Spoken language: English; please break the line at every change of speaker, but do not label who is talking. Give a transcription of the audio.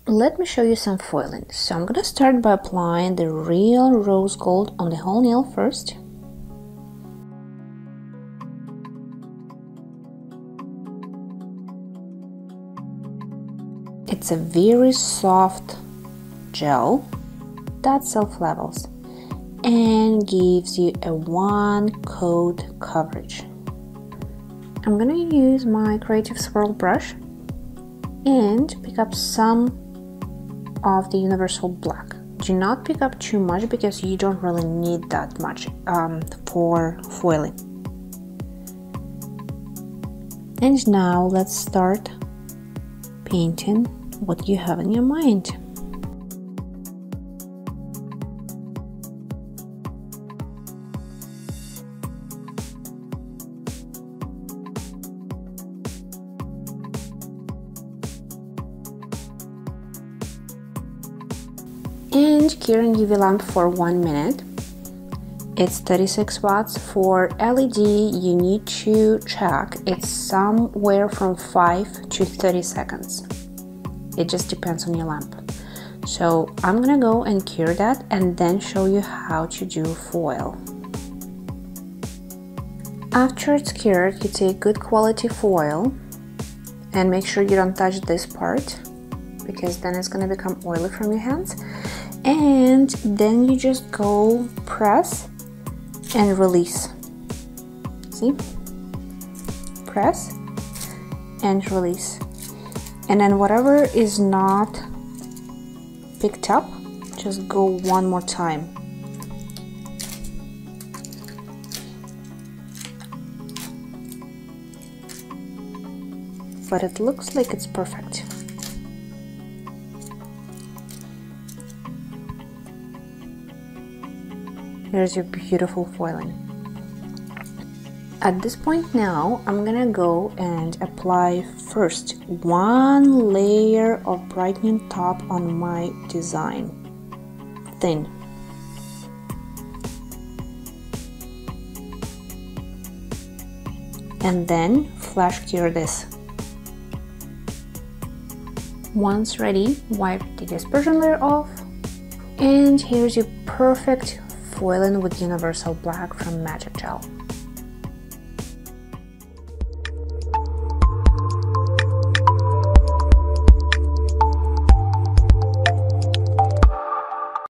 Let me show you some foiling. So I'm gonna start by applying the real rose gold on the whole nail first. It's a very soft gel that self-levels and gives you a one coat coverage. I'm gonna use my Creative Swirl brush and pick up some of the universal black. Do not pick up too much because you don't really need that much for foiling. And now let's start painting what you have in your mind. And curing UV lamp for 1 minute. It's 36 watts. For LED you need to check, it's somewhere from 5 to 30 seconds. It just depends on your lamp. So I'm gonna go and cure that and then show you how to do foil. After it's cured, you take good quality foil and make sure you don't touch this part because then it's gonna become oily from your hands. And then you just go press and release. See? Press and release. And then whatever is not picked up, just go one more time. But it looks like it's perfect. Here's your beautiful foiling. At this point now, I'm gonna go and apply first one layer of brightening top on my design, thin. And then flash cure this. Once ready, wipe the dispersion layer off, and here's your perfect foiling with universal black from Magic Gel.